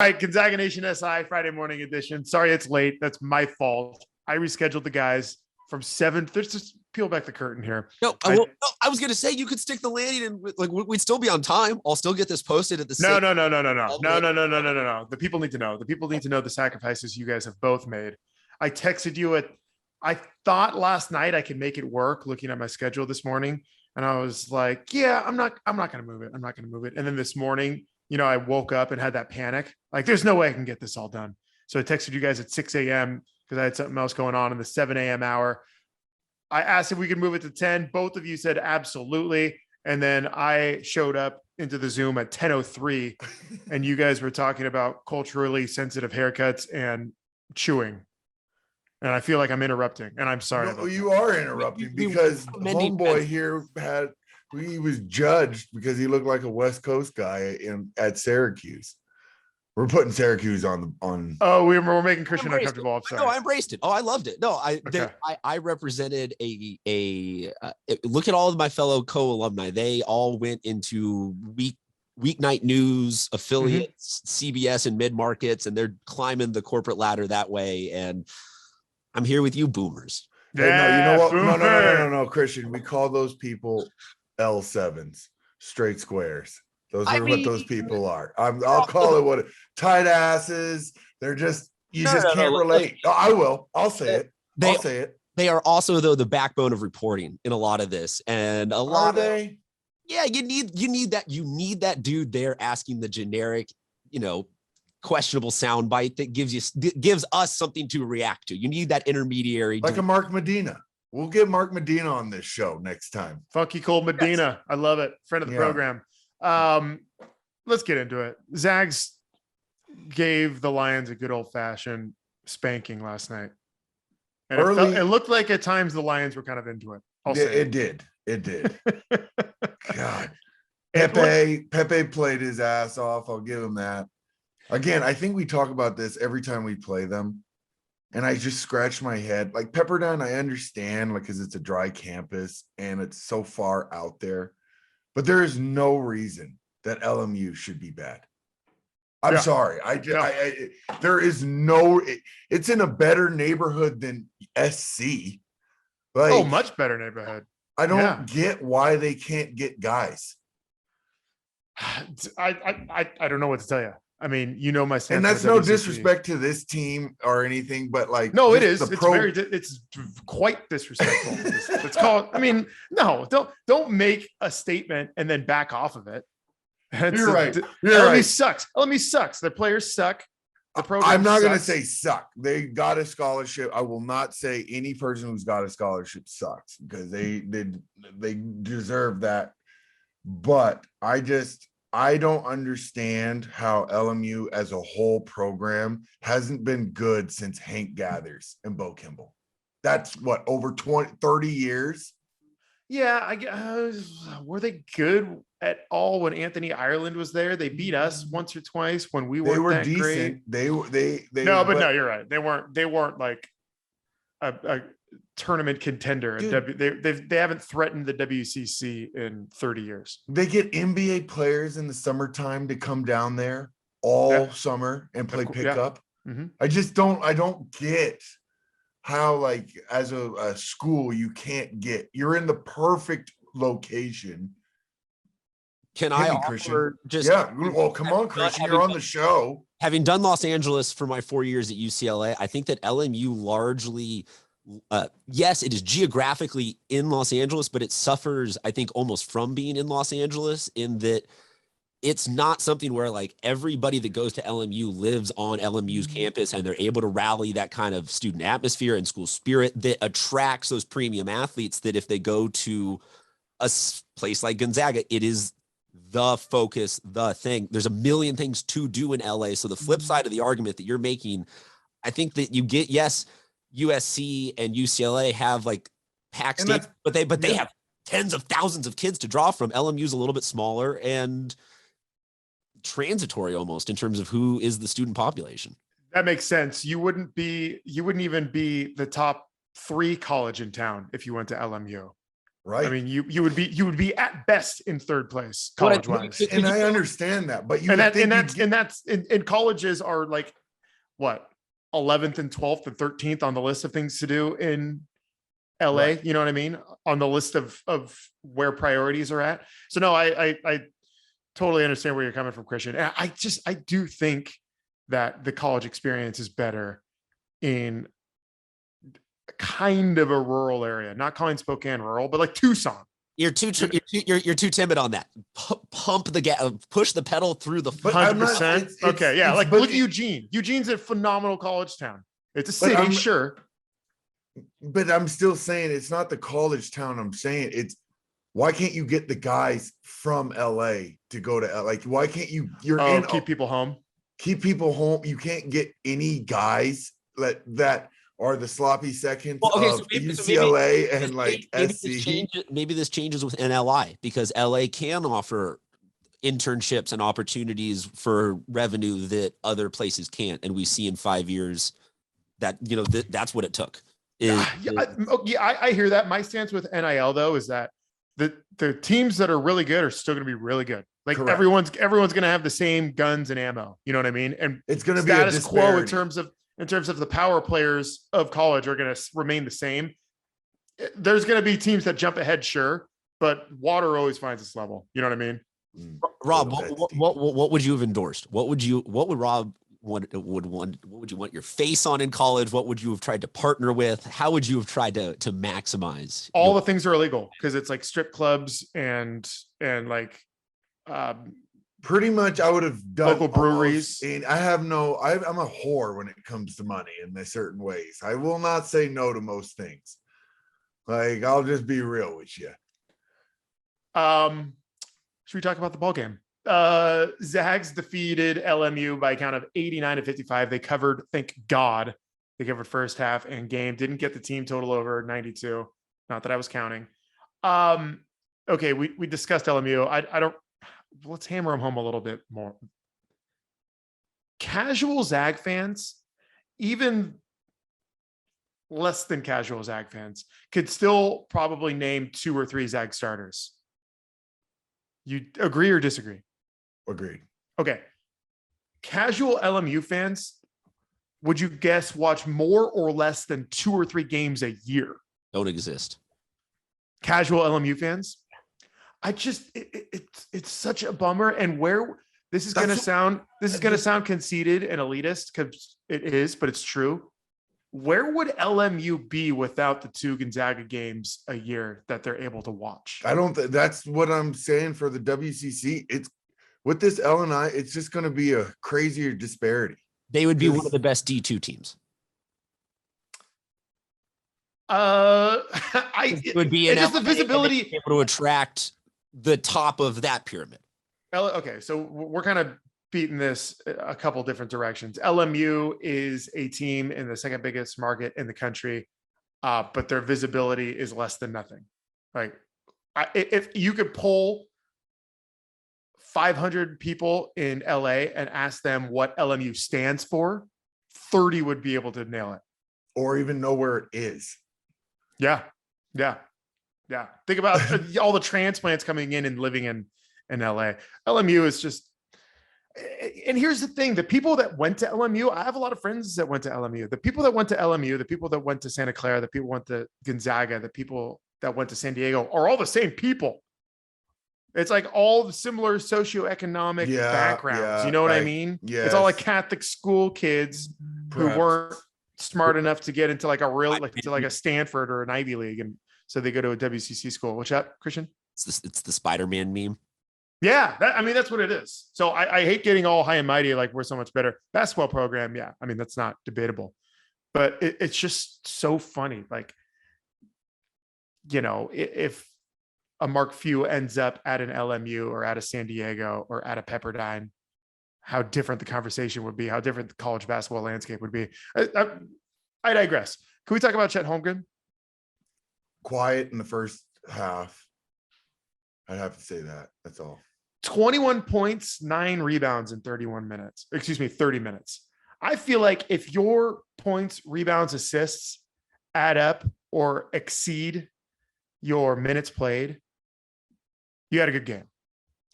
All right, Gonzaga Nation SI Friday morning edition. Sorry it's late. That's my fault. I rescheduled the guys from 7. Let's just peel back the curtain here. I was going to say you could stick the landing and like we'd still be on time. I'll still get this posted at the No. The people need to know. The people need to know the sacrifices you guys have both made. I texted you I thought last night I could make it work looking at my schedule this morning. And I was like, yeah, I'm not going to move it. I'm not going to move it. And then this morning, I woke up and had that panic. Like, there's no way I can get this all done. So I texted you guys at 6 a.m. because I had something else going on in the 7 a.m. hour. I asked if we could move it to 10. Both of you said absolutely. And then I showed up into the Zoom at 10:03 and you guys were talking about culturally sensitive haircuts and chewing. And I feel like I'm interrupting, and I'm sorry. No, you are interrupting because homeboy here he was judged because he looked like a West Coast guy at Syracuse. We're putting Syracuse on. Oh, we're making Christian uncomfortable. I'm sorry. No, I embraced it. Oh, I loved it. No, I represented a look at all of my fellow co-alumni. They all went into weeknight news affiliates, CBS and mid markets, and they're climbing the corporate ladder that way. And I'm here with you, boomers. Yeah, no, you know what? No, Christian. We call those people L7s, straight squares. Those are what those people are. I'll call it what tight asses. They're just can't relate. I will. I'll say it. I'll say it. They are also though the backbone of reporting in a lot of this, and a lot of yeah. You need that dude there asking the generic, questionable soundbite that gives us something to react to. You need that intermediary, like a Mark Medina. We'll get Mark Medina on this show next time. Funky Cold Medina. Yes. I love it. Friend of the program. Let's get into it. Zags gave the Lions a good old fashioned spanking last night. And it looked like at times the Lions were kind of into it. It did. God. Pepe played his ass off. I'll give him that. Again, I think we talk about this every time we play them. And I just scratch my head. Like Pepperdine, I understand, because it's a dry campus and it's so far out there. But there is no reason that LMU should be bad. I'm sorry. There is no. It's in a better neighborhood than SC. Much better neighborhood. I don't get why they can't get guys. I don't know what to tell you. I mean, my stance. And that's no disrespect to this team or anything, but no, it is. It's quite disrespectful. It's called. I mean, no, don't make a statement and then back off of it. You're right. LMU sucks. LMU sucks. Their players suck. The program. I'm not going to say suck. They got a scholarship. I will not say any person who's got a scholarship sucks because they deserve that. But I don't understand how LMU as a whole program hasn't been good since Hank Gathers and Bo Kimball. That's what, over 30 years? Yeah, I guess. Were they good at all when Anthony Ireland was there? They beat us once or twice when we weren't that decent. Great. No, you're right. They weren't like a tournament contender. They haven't threatened the WCC in 30 years. They get NBA players in the summertime to come down there all summer and play pickup. Mm-hmm. I don't get how, as a school, you can't get. You're in the perfect location. Can I offer just? Yeah. Well, come on, Christian. You're on the show. Having done Los Angeles for my 4 years at UCLA, I think that LMU largely. Yes, it is geographically in Los Angeles, but it suffers, I think, almost from being in Los Angeles in that it's not something where everybody that goes to LMU lives on LMU's campus and they're able to rally that kind of student atmosphere and school spirit that attracts those premium athletes that if they go to a place like Gonzaga, it is the focus, the thing. There's a million things to do in LA. So the flip side of the argument that you're making, I think that you get, USC and UCLA have packed states, but they have tens of thousands of kids to draw from. LMU's a little bit smaller and transitory almost in terms of who is the student population. That makes sense. You wouldn't even be the top 3 college in town if you went to LMU. Right. I mean, you would be at best in third place What I- college-wise. And I understand that, but you And would think that's in colleges are like what 11th and 12th and 13th on the list of things to do in LA. Right. You know what I mean? On the list of where priorities are at. So no, I totally understand where you're coming from, Christian. And I do think that the college experience is better in kind of a rural area, not calling Spokane rural, but like Tucson. You're too timid on that. Pump the gas, push the pedal through the. But I'm not- 100%. it's- Okay, yeah. it's- Like but look at it- Eugene. Eugene's a phenomenal college town. It's a But city, I'm- sure. but I'm still saying it's not the college town. I'm saying it's why can't you get the guys from LA to go to LA? Like, why can't you're in Keep people home. keep people home? You can't get any guys that are the sloppy seconds of UCLA and like SC. Maybe this changes with NLI because LA can offer internships and opportunities for revenue that other places can't. And we see in 5 years that, that's what it took. I hear that. My stance with NIL though is that the teams that are really good are still going to be really good. Like Correct. everyone's going to have the same guns and ammo. You know what I mean? And It's going to be a status quo in disparity. terms of the power players of college are going to remain the same. There's going to be teams that jump ahead, sure, but water always finds its level. You know what I mean? Rob, what would you have endorsed? What would Rob want? What would you want your face on in college? What would you have tried to partner with? How would you have tried to maximize? All the things are illegal because it's like strip clubs and like Pretty much I would have done local breweries. And I'm a whore when it comes to money in certain ways. I will not say no to most things. Like, I'll just be real with you. Should we talk about the ball game? Zags defeated LMU by a count of 89-55. They covered, thank God, they covered first half and game. Didn't get the team total over 92. Not that I was counting. Okay, we discussed LMU. I don't. Let's hammer them home a little bit more. Casual Zag fans, even less than casual Zag fans, could still probably name 2 or 3 Zag starters. You agree or disagree? Agreed. Okay. Casual LMU fans, would you guess watch more or less than 2 or 3 games a year? Don't exist. Casual LMU fans? It's such a bummer. And where this is going to sound conceited and elitist because it is, but it's true. Where would LMU be without the 2 Gonzaga games a year that they're able to watch? That's what I'm saying for the WCC. It's with this LNI, it's just going to be a crazier disparity. They would be one of the best D2 teams. It would be just the visibility able to attract the top of that pyramid. Okay, so we're kind of beating this a couple different directions. LMU is a team in the second biggest market in the country, but their visibility is less than nothing. Like, if you could poll 500 people in LA and ask them what LMU stands for, 30 would be able to nail it, or even know where it is. Yeah. Think about all the transplants coming in and living in LA. LMU is just, and here's the thing: the people that went to LMU, I have a lot of friends that went to LMU. The people that went to LMU, the people that went to Santa Clara, the people went to Gonzaga, the people that went to San Diego are all the same people. It's like all the similar socioeconomic backgrounds. You know what I mean? Yes. It's all like Catholic school kids who weren't smart enough to get into like a real, like to like a Stanford or an Ivy League. And so they go to a WCC school. What's that, Christian? It's the Spider-Man meme. Yeah. That's what it is. So I hate getting all high and mighty. Like we're so much better basketball program. Yeah. I mean, that's not debatable, but it's just so funny. Like, if a Mark Few ends up at an LMU or at a San Diego or at a Pepperdine, how different the conversation would be, how different the college basketball landscape would be. I digress. Can we talk about Chet Holmgren? Quiet in the first half. I'd have to say that. That's all. 21 points, 9 rebounds in 30 minutes. I feel like if your points, rebounds, assists add up or exceed your minutes played, you had a good game.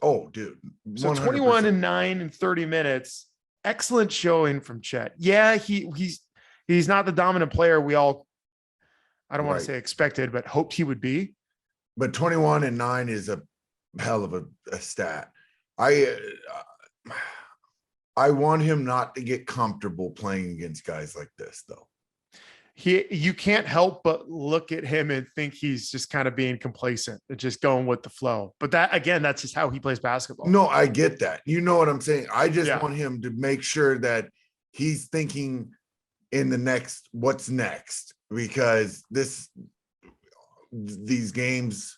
Oh, dude. 100%. So 21 and 9 in 30 minutes. Excellent showing from Chet. Yeah, he's not the dominant player we all, I don't want to say expected, but hoped he would be. But 21 and 9 is a hell of a stat. I want him not to get comfortable playing against guys like this, though. You can't help but look at him and think he's just kind of being complacent and just going with the flow. But that's just how he plays basketball. No, I get that. You know what I'm saying? I just want him to make sure that he's thinking in the next, what's next, because these games,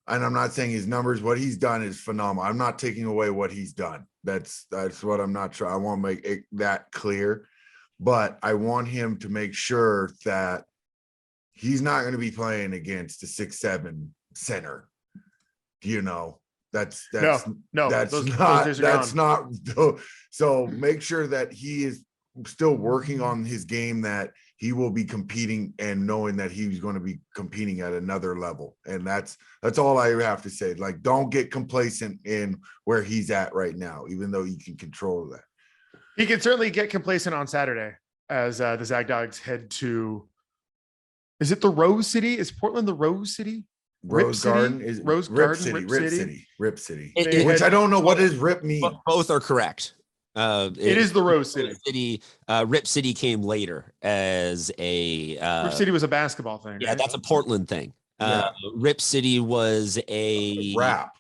and I'm not saying his numbers, what he's done is phenomenal. I'm not taking away what he's done. That's what I'm not trying. I want to make that clear. But I want him to make sure that he's not going to be playing against a 6'7" center. You know, that's not. So make sure that he is still working on his game, that he will be competing and knowing that he's going to be competing at another level. And that's all I have to say. Like, don't get complacent in where he's at right now, even though you can control that. He can certainly get complacent on Saturday as the Zag Dogs head to, is it the Rose City? Is Portland the Rose City? Rose Garden is Rose Garden, Rip City. Which I don't know what does Rip mean. Both are correct. It is the Rose City. Rip City came later as a Rip City was a basketball thing. Yeah, right? That's a Portland thing. Rip City was a rap.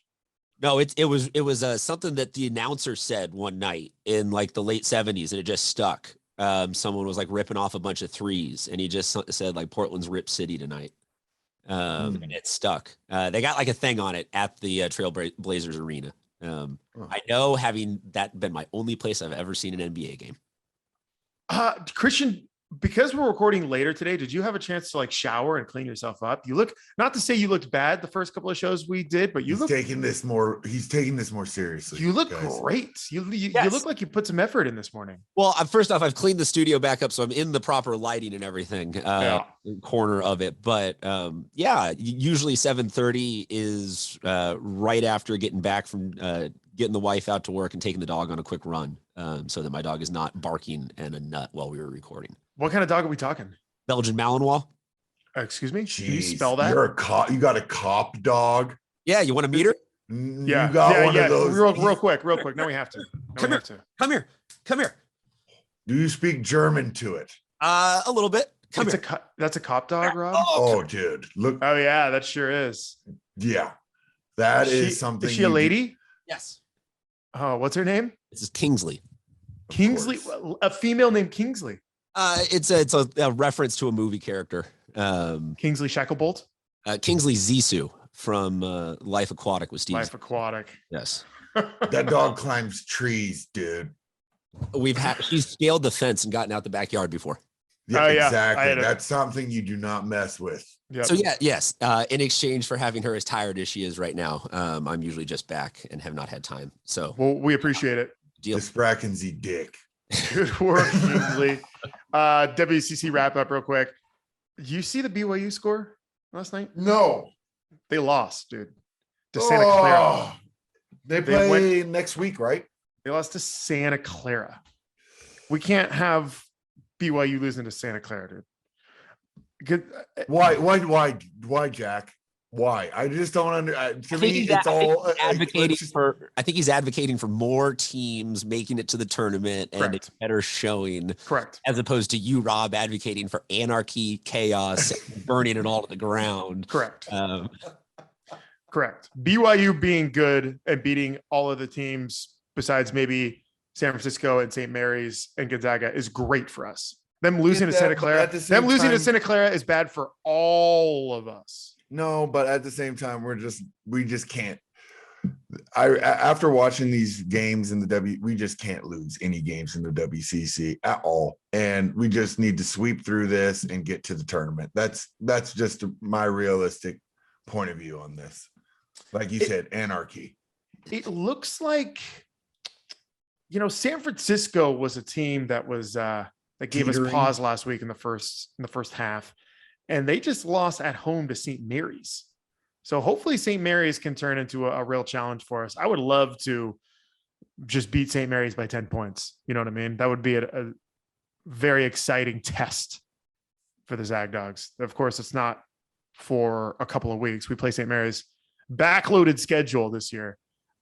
No, it was something that the announcer said one night in like the late 70s, and it just stuck. Someone was like ripping off a bunch of threes, and he just said like Portland's Rip City tonight. And it stuck. They got like a thing on it at the Trail Blazers arena. I know, having that been my only place I've ever seen an NBA game. Christian, because we're recording later today, did you have a chance to like shower and clean yourself up? You look, not to say you looked bad the first couple of shows we did, but he's taking this more seriously. You look great. You look like you put some effort in this morning. Well, first off, I've cleaned the studio back up, so I'm in the proper lighting and everything, corner of it. But usually 7:30 is right after getting back from getting the wife out to work and taking the dog on a quick run, so that my dog is not barking and a nut while we were recording. What kind of dog are we talking? Belgian Malinois. Excuse me? Jeez, can you spell that? You're a cop. You got a cop dog. Yeah, you want to meet her? Yeah, you got one of those. Real quick. No, we have to. Come here. Do you speak German to it? A little bit. That's a cop dog, Rob? Oh, dude. Look. Oh, yeah, that sure is. Yeah. That is something. Is she a lady? Yes. Oh, what's her name? This is Kingsley. Kingsley, a female named Kingsley. It's a reference to a movie character. Kingsley Shacklebolt. Kingsley Zissou from Life Aquatic with Steve. Life Aquatic. Yes. That dog climbs trees, dude. She's scaled the fence and gotten out the backyard before. Yeah, exactly. That's something you do not mess with. Yep. So yes. In exchange for having her as tired as she is right now, I'm usually just back and have not had time. So we appreciate it. Deal. The Sprackensy dick. Good work, Kingsley. WCC wrap up real quick. You see the BYU score last night? No. They lost, dude. To Santa Clara. They play next week, right? They lost to Santa Clara. We can't have BYU losing to Santa Clara, dude. Good. Why, Jack? Why? I just don't I think he's advocating for more teams making it to the tournament and a better showing. Correct. As opposed to you, Rob, advocating for anarchy, chaos, burning it all to the ground. Correct. Correct. BYU being good and beating all of the teams besides maybe San Francisco and St. Mary's and Gonzaga is great for us. Them losing to Santa Clara, to Santa Clara is bad for all of us. No, but at the same time, we just can't. After watching these games in the we just can't lose any games in the WCC at all, and we just need to sweep through this and get to the tournament. That's just my realistic point of view on this. Like you said, anarchy. It looks like, San Francisco was a team that was that gave us pause last week in the first half. And they just lost at home to St. Mary's. So hopefully St. Mary's can turn into a real challenge for us. I would love to just beat St. Mary's by 10 points. You know what I mean? That would be a very exciting test for the Zag Dogs. Of course, it's not for a couple of weeks. We play St. Mary's backloaded schedule this year.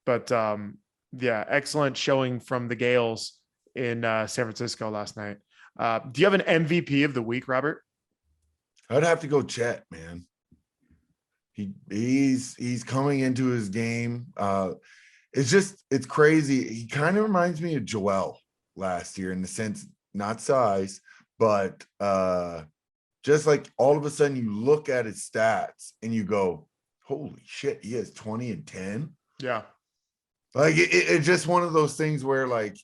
But yeah, excellent showing from the Gales in San Francisco last night. Do you have an MVP of the week, Robert? I'd have to go Chet, man. He's coming into his game. It's crazy. He kind of reminds me of Joel last year in the sense, not size, but just like all of a sudden you look at his stats and you go, holy shit, he has 20 and 10. Yeah. Like it's just one of those things where, like,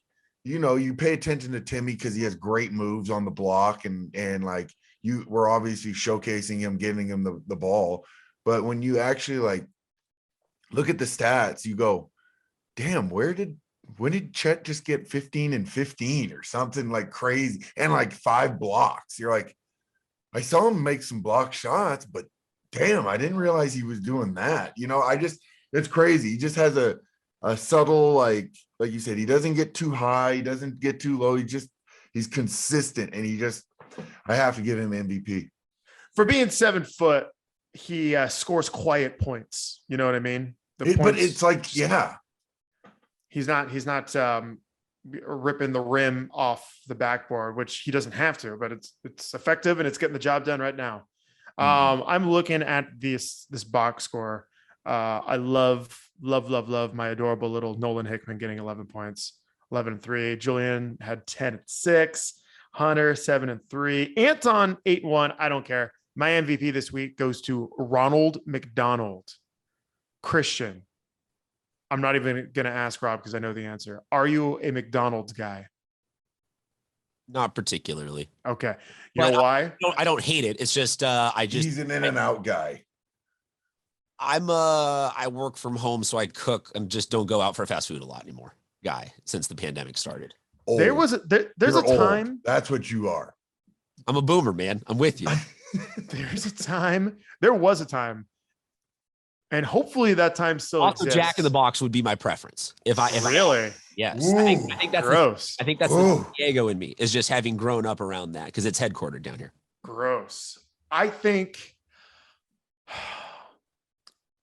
you know, you pay attention to Timmy because he has great moves on the block and like you were obviously showcasing him, giving him the ball. But when you actually like look at the stats, you go, damn, when did Chet just get 15 and 15 or something like crazy and like 5 blocks? You're like, I saw him make some block shots, but damn, I didn't realize he was doing that. You know, it's crazy. He just has a subtle, like you said, he doesn't get too high, he doesn't get too low. He's consistent, and I have to give him MVP. For being 7 foot, he scores quiet points. You know what I mean? But it's like, yeah. He's not ripping the rim off the backboard, which he doesn't have to, but it's effective and it's getting the job done right now. I'm looking at this box score. I love my adorable little Nolan Hickman getting 11 points, 11-3. Julian had 10-6. Hunter 7-3. Anton 8-1. I don't care. My MVP this week goes to Ronald McDonald. Christian, I'm not even going to ask Rob because I know the answer. Are you a McDonald's guy? Not particularly. Okay. You know why? I don't hate it. It's just he's an in and out guy. I work from home, so I cook and just don't go out for fast food a lot anymore. Guy, since the pandemic started. Old. There's a time. Old. That's what you are. I'm a boomer, man. I'm with you. There was a time. And hopefully that time still exists. Jack in the Box would be my preference. Yes. Ooh, I think that's gross. I think that's the Diego in me, is just having grown up around that because it's headquartered down here. Gross. I think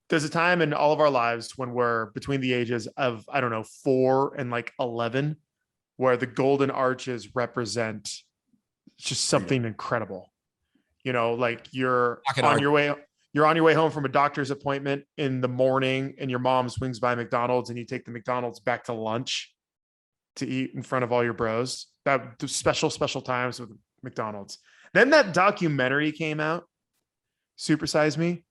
there's a time in all of our lives when we're between the ages of, 4 and like 11, where the golden arches represent just something incredible. You know, like you're on your way home from a doctor's appointment in the morning and your mom swings by McDonald's and you take the McDonald's back to lunch to eat in front of all your bros. That special times with McDonald's. Then that documentary came out, Super Size Me.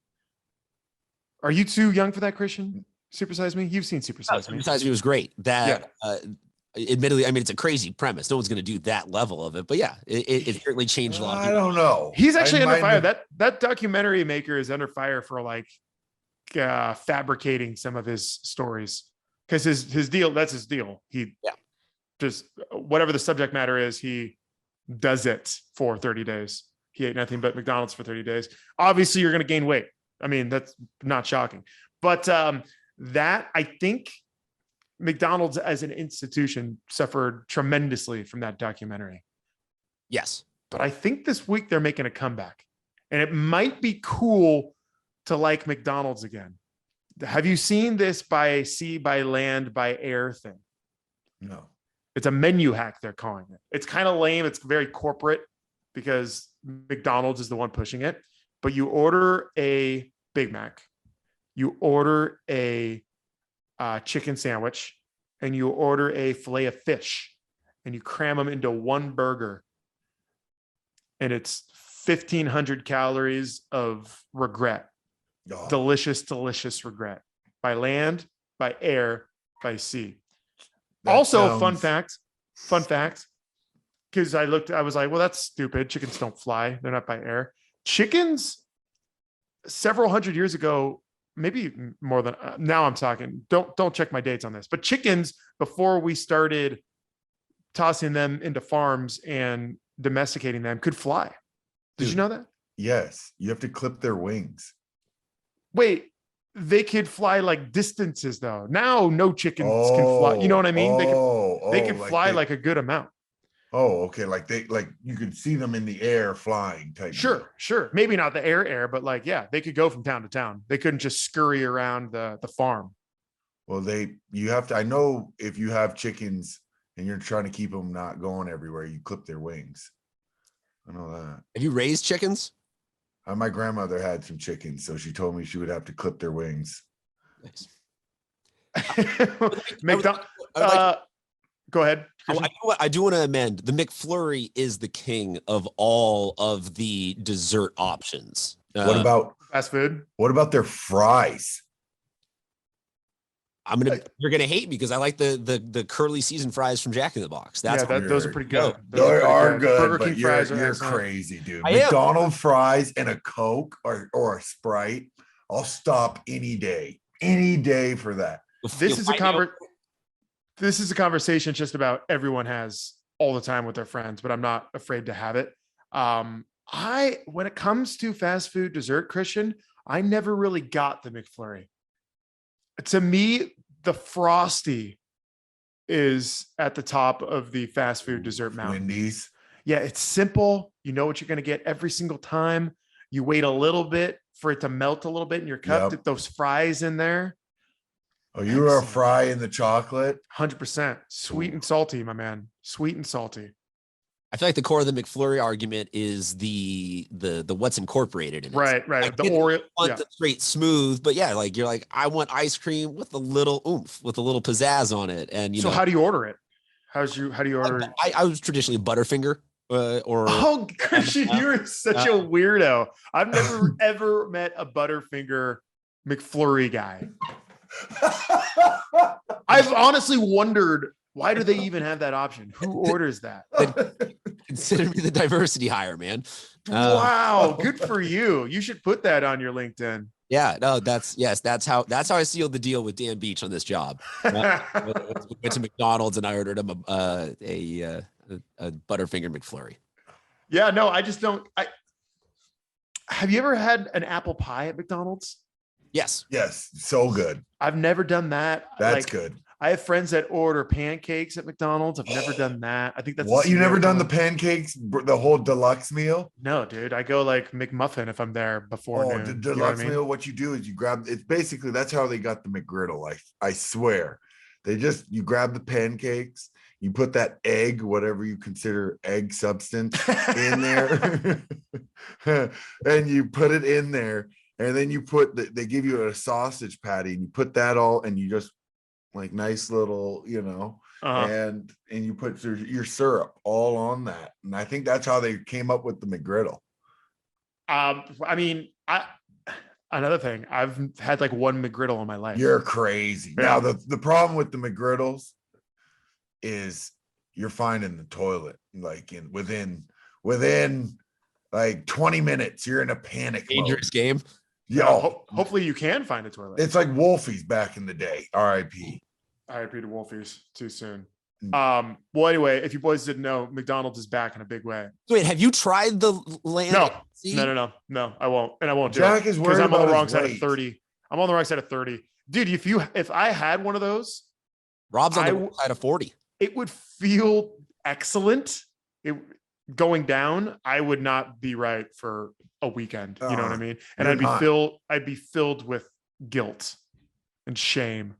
Are you too young for that, Christian? Super Size Me? You've seen Super Size Me. Super Size Me was great. Admittedly, I mean, it's a crazy premise. No one's going to do that level of it, but yeah, it certainly changed a lot. I don't know. He's actually under fire. That documentary maker is under fire for like fabricating some of his stories because his deal. That's his deal. He just whatever the subject matter is, he does it for 30 days. He ate nothing but McDonald's for 30 days. Obviously, you're going to gain weight. I mean, that's not shocking, but that I think McDonald's as an institution suffered tremendously from that documentary. Yes. But I think this week they're making a comeback and it might be cool to like McDonald's again. Have you seen this by sea, by land, by air thing? No. It's a menu hack, they're calling it. It's kind of lame. It's very corporate because McDonald's is the one pushing it. But you order a Big Mac, you order a chicken sandwich, and you order a fillet of fish, and you cram them into one burger. And it's 1,500 calories of regret. Oh. Delicious regret. By land, by air, by sea. Fun fact, because I was like, well, that's stupid. Chickens don't fly. They're not by air. Chickens, several hundred years ago, maybe more than now I'm talking, don't check my dates on this, but chickens, before we started tossing them into farms and domesticating them, could fly. Did you know that? Yes. You have to clip their wings. Wait, they could fly like distances though. Now no chickens can fly. You know what I mean? They could fly like a good amount. Oh, okay. Like you could see them in the air flying type. Sure. Maybe not the air, but like, yeah, they could go from town to town. They couldn't just scurry around the farm. Well, you have to, I know if you have chickens and you're trying to keep them not going everywhere, you clip their wings. I know that. Have you raised chickens? My grandmother had some chickens, so she told me she would have to clip their wings. Nice. Go ahead. I do want to amend. The McFlurry is the king of all of the dessert options. What about fast food? What about their fries? You're gonna hate me because I like the curly seasoned fries from Jack in the Box. Those are pretty good. They are good. Burger King fries you're excellent. crazy, dude. McDonald's fries and a Coke or a Sprite. I'll stop any day for that. This is a conversation just about everyone has all the time with their friends, but I'm not afraid to have it. When it comes to fast food dessert, Christian, I never really got the McFlurry. To me, the Frosty is at the top of the fast food dessert mountain. Wendy's. Yeah, it's simple. You know what you're going to get every single time. You wait a little bit for it to melt a little bit in your cup. Yep. Those fries in there. Oh, you were a fry in the chocolate? 100%. Sweet and salty, my man. Sweet and salty. I feel like the core of the McFlurry argument is the what's incorporated in it. Right. The Oreo, the straight smooth, but yeah, like you're like, I want ice cream with a little oomph, with a little pizzazz on it. And you know, how do you order it? How do you order it? I was traditionally Butterfinger. Christian, you're such a weirdo. I've never ever met a Butterfinger McFlurry guy. I've honestly wondered, why do they even have that option? Who orders that? Consider me the diversity hire, man. Wow, good for you. You should put that on your LinkedIn. Yeah, no, that's how I sealed the deal with Dan Beach on this job. Went to McDonald's and I ordered him a Butterfinger McFlurry. Yeah, no, I just don't. Have you ever had an apple pie at McDonald's? Yes, so good. I've never done that. That's good. I have friends that order pancakes at McDonald's. I've never done that. I think that's what you never done the pancakes, the whole deluxe meal? No, dude. I go like McMuffin if I'm there before noon. The deluxe meal. What you do is you grab. It's basically that's how they got the McGriddle. I swear, you grab the pancakes, you put that egg, whatever you consider egg substance, in there, and you put it in there, and then they give you a sausage patty, and you put that all, and you just. Like nice little, and you put your syrup all on that. And I think that's how they came up with the McGriddle. Another thing, I've had like one McGriddle in my life. You're crazy. Yeah. Now the problem with the McGriddles is you're finding the toilet like within like 20 minutes. You're in a panic dangerous game. Yeah, hopefully you can find a toilet. It's like Wolfie's back in the day. R.I.P. R.I.P. to Wolfie's. Too soon. Well, anyway, if you boys didn't know, McDonald's is back in a big way. Wait, have you tried the land? No, I won't, and I won't do Jack it. is worried I'm on the wrong side of 30. I'm on the wrong side of 30, dude. If I had one of those, Rob's on the wrong side of 40. It would feel excellent. Going down, I would not be right for a weekend. You know what I mean? And I'd be filled with guilt and shame.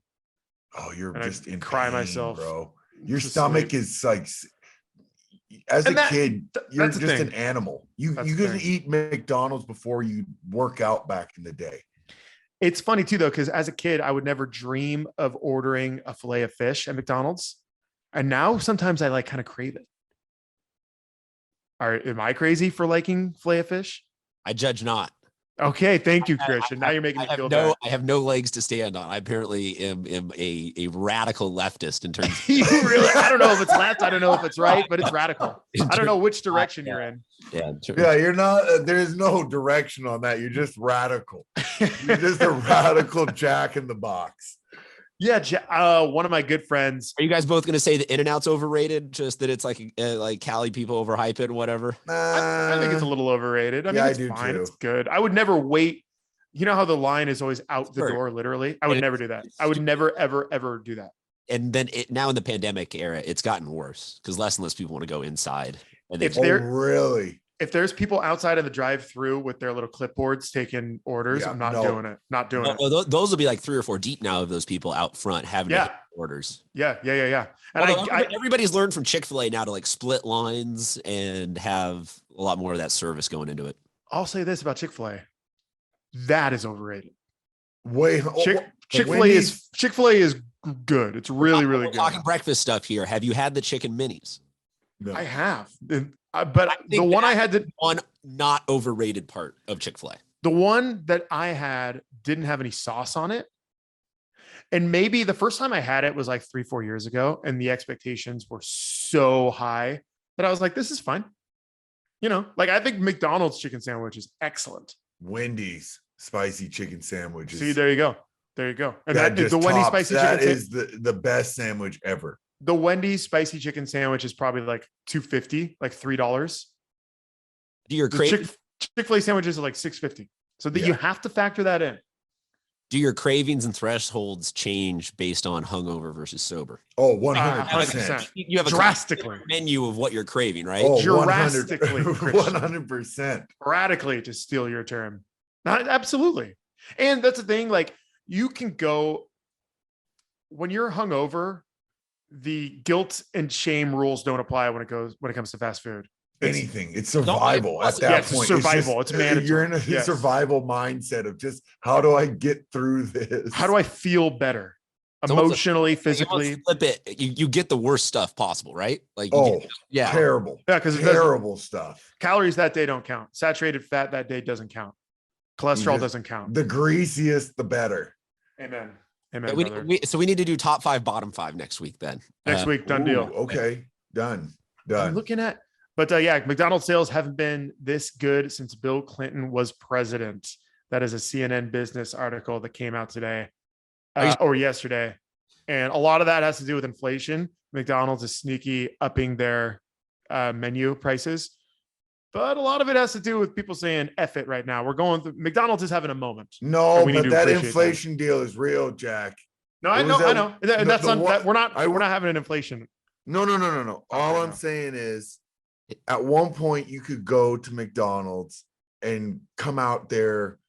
Oh, you're and just in cry pain, myself, bro. Your stomach is like, as a kid, you're just an animal. You could eat McDonald's before you work out back in the day. It's funny too, though, because as a kid, I would never dream of ordering a fillet of fish at McDonald's, and now sometimes I like kind of crave it. Am I crazy for liking fillet of fish? I judge not. Okay, thank you, Christian. Now you're making me feel bad. I have no legs to stand on. I apparently am a radical leftist in terms of you really, I don't know if it's left, I don't know if it's right, but it's radical. I don't know which direction you're in. Yeah, you're not there's no direction on that. You're just radical. You're just a radical Jack in the Box. Yeah, one of my good friends. Are you guys both going to say the In-N-Out's overrated? Just that it's like Cali people overhype it and whatever? I think it's a little overrated. I mean, it's fine. Too. It's good. I would never wait, You know how the line is always out the Sure. door, literally? I would And never do that. I would never, ever, ever do that. And then now in the pandemic era, it's gotten worse because less and less people want to go inside. And If Oh, there- really? If there's people outside of the drive-through with their little clipboards taking orders, Yeah, I'm not no. doing it. Not doing it. those will be like 3 or 4 deep now of those people out front having to Yeah. hit orders. Yeah. And Although everybody's learned from Chick-fil-A now to like split lines and have a lot more of that service going into it. I'll say this about Chick-fil-A. That is overrated. Wait, Chick-fil-A is good. It's really, really We're good. talking breakfast stuff here. Have you had the chicken minis? no. I have. But I the think one I had One not overrated part of Chick-fil-A. the one that I had didn't have any sauce on it. And maybe the first time I had it was like 3-4 years ago, and the expectations were so high that I was like, this is fine. You know, like I think McDonald's chicken sandwich is excellent. Wendy's spicy chicken sandwiches. See, there you go. There you go. And that just the Wendy's tops- spicy that chicken is the best sandwich ever. the Wendy's spicy chicken sandwich is probably like $2.50, like $3. Do your The Chick-fil-A sandwiches are like $6.50. So that you have to factor that in. do your cravings and thresholds change based on hungover versus sober? Oh, 100%. 100%. You have a Drastically. menu of what you're craving, right? Oh, Drastically, 100%. Radically, to steal your term. Not absolutely. And that's the thing, like you can go when you're hungover, the guilt and shame rules don't apply when it comes to fast food. Anything. It's survival at that Yeah, it's point. survival. It's mandatory. You're in a Yes. survival mindset of just how do I get through this? How do I feel better? It's almost Emotionally, Like, you almost physically. flip it. You get the worst stuff possible, right? Like, you Oh, get- yeah. terrible. Yeah, because it doesn't Terrible stuff. calories that day don't count. Saturated fat that day doesn't count. Cholesterol just- doesn't count. The greasiest, the better. Amen. Yeah, Amen. brother. so we need to do top 5, bottom 5 next week. Then Next week, done deal. Ooh, okay. Done. I'm Done. looking at, but yeah, McDonald's sales haven't been this good since Bill Clinton was president. That is a CNN business article that came out today or yesterday. And a lot of that has to do with inflation. McDonald's is sneaky upping their menu prices. But a lot of it has to do with people saying F it right now. We're going through, McDonald's is having a moment. No, we need but to that appreciate that. inflation deal is real, Jack. No, I What know, was I that? know. And that's The not one- that we're not I- having an inflation. No. All I I'm know. saying is at one point you could go to McDonald's and come out there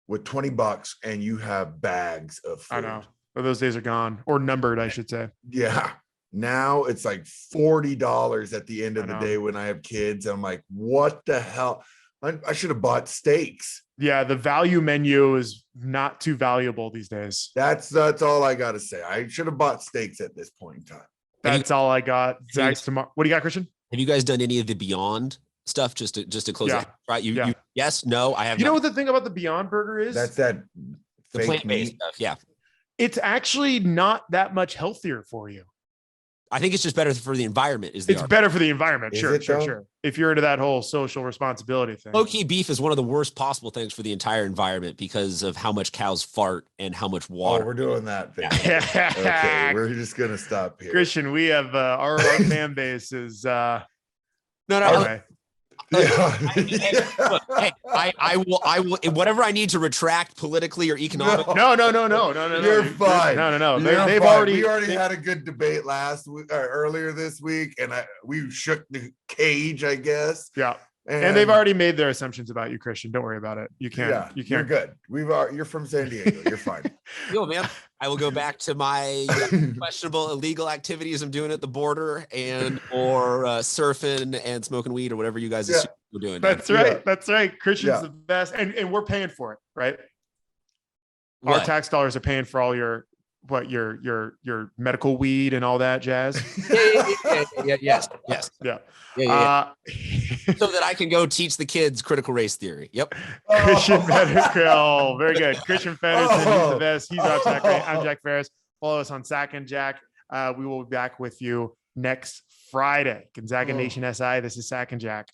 with $20 and you have bags of food. I know. But those days are gone, or numbered, I should say. Yeah. Now it's like $40 at the end of I the know. day when I have kids. I'm like, what the hell? I should have bought steaks. Yeah, the value menu is not too valuable these days. That's all I gotta say. I should have bought steaks at this point in time. That's all I got. Zach's tomorrow. What do you got, Christian? have you guys done any of the Beyond stuff just to close Yeah. it? Right? Yeah. You yes, no, I have. You know not. what the thing about the Beyond Burger is? That's that The fake plant-based meat. stuff. Yeah. It's actually not that much healthier for you. I think it's just better for the environment. Is the It's argument. better for the environment. Is Sure. it, though? If you're into that whole social responsibility thing. Low-key beef is one of the worst possible things for the entire environment because of how much cows fart and how much Oh, water. we're doing that thing. Okay, we're just gonna stop here. Christian, we have our fan base is no, anyway. Yeah. Look, hey, I will whatever I need to retract politically or economically. No. You're fine. No. You're They've fine. already We already had a good debate last week, earlier this week, and we shook the cage, I guess. yeah. And they've already made their assumptions about you, Christian. Don't worry about it. You can't. Yeah, You you're can't. good. You're from San Diego. You're fine. Yo, man, I will go back to my questionable illegal activities I'm doing at the border or surfing and smoking weed or whatever you guys Yeah. assume we're doing. That's Yeah. right. That's right. Christian's Yeah. the best, and we're paying for it, right? What? Our tax dollars are paying for all your medical weed and all that jazz. Yes. Yeah. Yeah. So that I can go teach the kids critical race theory. Yep. Christian Federer. Very good. Christian Federer. He's the best. He's Rob Sac. I'm Jack Ferris. Follow us on Sac and Jack. We will be back with you next Friday. Gonzaga Nation SI. This is Sac and Jack.